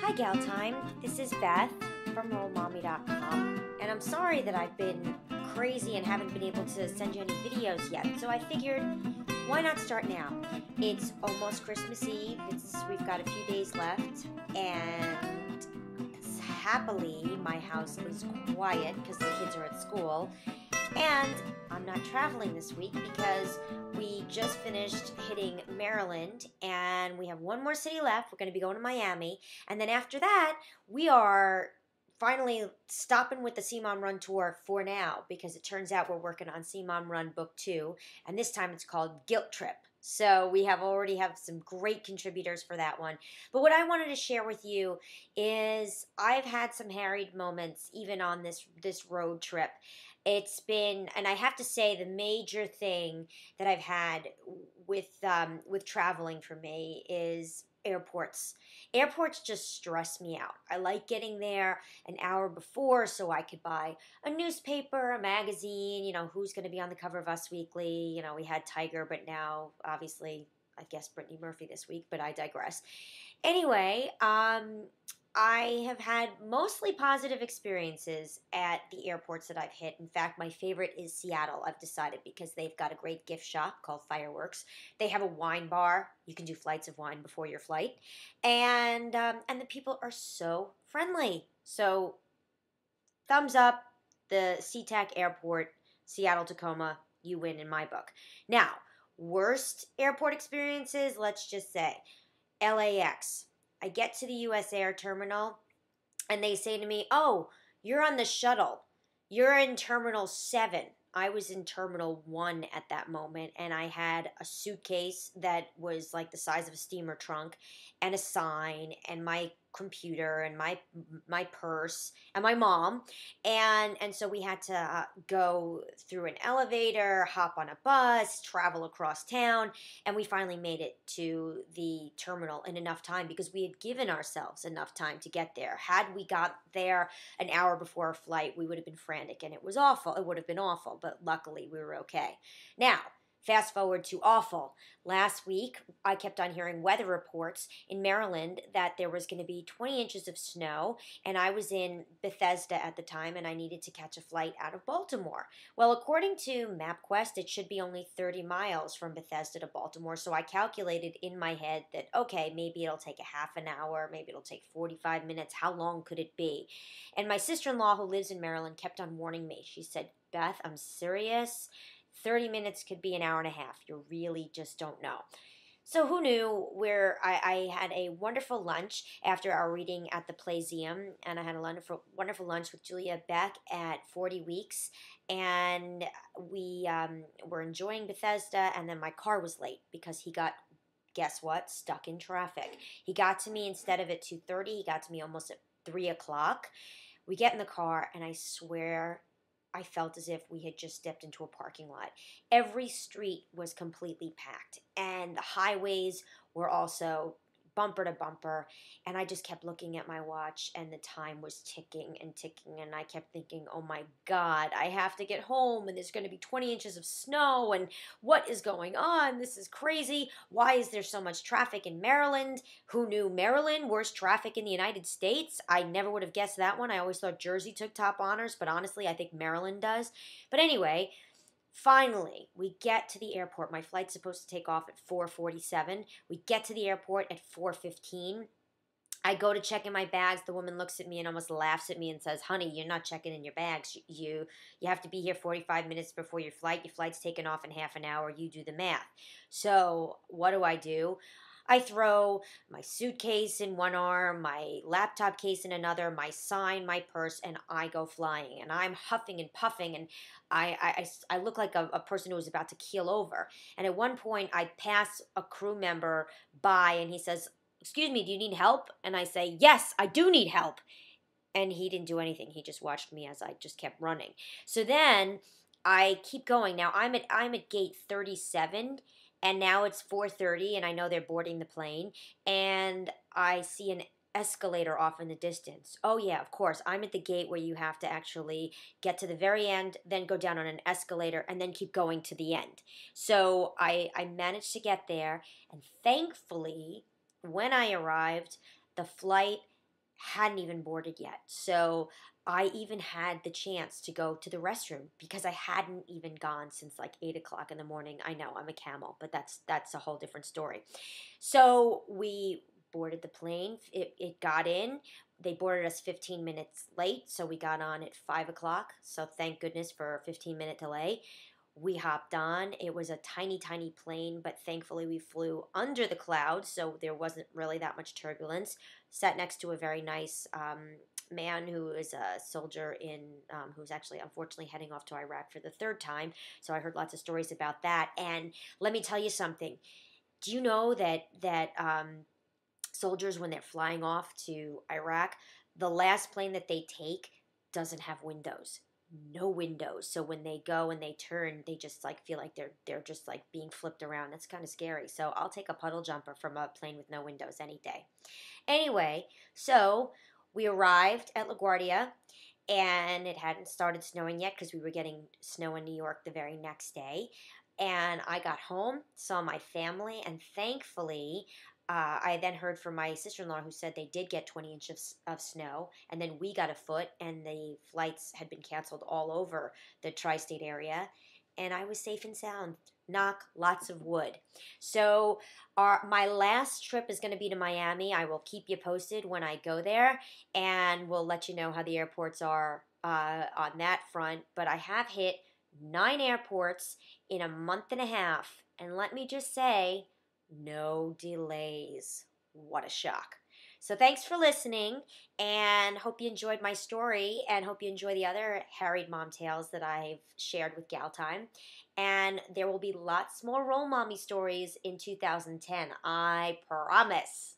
Hi, Gal Time. This is Beth from RollMommy.com, and I'm sorry that I've been crazy and haven't been able to send you any videos yet. So I figured, why not start now? It's almost Christmas Eve. We've got a few days left, and happily, my house is quiet because the kids are at school. And I'm not traveling this week because we just finished hitting Maryland and we have one more city left. We're going to be going to Miami. And then after that, we are finally stopping with the See Mom Run tour for now because it turns out we're working on See Mom Run Book 2. And this time it's called Guilt Trip. So we already have some great contributors for that one. But what I wanted to share with you is I've had some harried moments even on this road trip. It's been, and I have to say, the major thing that I've had with traveling for me is airports. Airports just stress me out. I like getting there an hour before so I could buy a newspaper, a magazine, who's going to be on the cover of Us Weekly. We had Tiger, but now, obviously, I guess Brittany Murphy this week, but I digress. Anyway, I have had mostly positive experiences at the airports that I've hit. In fact, my favorite is Seattle, I've decided, because they've got a great gift shop called Fireworks. They have a wine bar. You can do flights of wine before your flight. And the people are so friendly. So, thumbs up, the SeaTac Airport, Seattle-Tacoma, you win in my book. Now, worst airport experiences, let's just say, LAX. I get to the U.S. Air Terminal, and they say to me, "Oh, you're on the shuttle. You're in Terminal 7. I was in Terminal 1 at that moment, and I had a suitcase that was like the size of a steamer trunk, and a sign, and my computer, and my purse, and my mom, and so we had to go through an elevator, hop on a bus, travel across town, and we finally made it to the terminal in enough time because we had given ourselves enough time to get there. Had we got there an hour before our flight, we would have been frantic, and it was awful. It would have been awful, but luckily we were okay. Now, fast forward to awful. Last week, I kept on hearing weather reports in Maryland that there was going to be 20 inches of snow, and I was in Bethesda at the time, and I needed to catch a flight out of Baltimore. Well, according to MapQuest, it should be only 30 miles from Bethesda to Baltimore, so I calculated in my head that, okay, maybe it'll take a half an hour, maybe it'll take 45 minutes. How long could it be? And my sister-in-law, who lives in Maryland, kept on warning me. She said, "Beth, I'm serious. 30 minutes could be an hour and a half. You really just don't know." So who knew? I had a wonderful lunch after our reading at the Playseum, and I had a wonderful lunch with Julia Beck at 40 Weeks, and we were enjoying Bethesda, and then my car was late because he got, guess what, stuck in traffic. He got to me instead of at 2:30, he got to me almost at 3 o'clock. We get in the car, and I swear I felt as if we had just stepped into a parking lot. Every street was completely packed, and the highways were also bumper to bumper, and I just kept looking at my watch, and the time was ticking and ticking, and I kept thinking, oh my God, I have to get home, and there's going to be 20 inches of snow, and what is going on? This is crazy. Why is there so much traffic in Maryland? Who knew Maryland? Worst traffic in the United States? I never would have guessed that one. I always thought Jersey took top honors, but honestly, I think Maryland does. But anyway, finally, we get to the airport. My flight's supposed to take off at 4:47. We get to the airport at 4:15. I go to check in my bags. The woman looks at me and almost laughs at me and says, "Honey, you're not checking in your bags. You have to be here 45 minutes before your flight. Your flight's taking off in half an hour. You do the math." So what do? I throw my suitcase in one arm, my laptop case in another, my sign, my purse, and I go flying. And I'm huffing and puffing, and I look like a person who was about to keel over. And at one point, I pass a crew member by, and he says, "Excuse me, do you need help?" And I say, "Yes, I do need help." And he didn't do anything. He just watched me as I just kept running. So then I keep going. Now I'm at gate 37, and now it's 4:30, and I know they're boarding the plane, and I see an escalator off in the distance. Oh yeah, of course. I'm at the gate where you have to actually get to the very end, then go down on an escalator, and then keep going to the end. So I managed to get there, and thankfully, when I arrived, the flight hadn't even boarded yet. So I even had the chance to go to the restroom because I hadn't even gone since like 8 o'clock in the morning. I know I'm a camel, but that's a whole different story. So we boarded the plane. It got in. They boarded us 15 minutes late, so we got on at 5 o'clock. So thank goodness for a 15-minute delay. We hopped on. It was a tiny, tiny plane, but thankfully we flew under the clouds, so there wasn't really that much turbulence. Sat next to a very nice man who is a soldier who's actually unfortunately heading off to Iraq for the third time. So I heard lots of stories about that. And let me tell you something. Do you know that soldiers, when they're flying off to Iraq, the last plane that they take doesn't have windows? No windows. So when they go and they turn, they just like feel like they're just like being flipped around. That's kind of scary. So I'll take a puddle jumper from a plane with no windows any day. Anyway, so we arrived at LaGuardia, and it hadn't started snowing yet because we were getting snow in New York the very next day. And I got home, saw my family, and thankfully, I then heard from my sister-in-law who said they did get 20 inches of snow, and then we got a foot, and the flights had been canceled all over the tri-state area, and I was safe and sound. Knock lots of wood. So my last trip is going to be to Miami. I will keep you posted when I go there, and we'll let you know how the airports are on that front. But I have hit 9 airports in a month and a half, and let me just say, no delays. What a shock. So thanks for listening, and hope you enjoyed my story, and hope you enjoy the other Harried Mom tales that I've shared with Gal Time. And there will be lots more Role Mommy stories in 2010, I promise.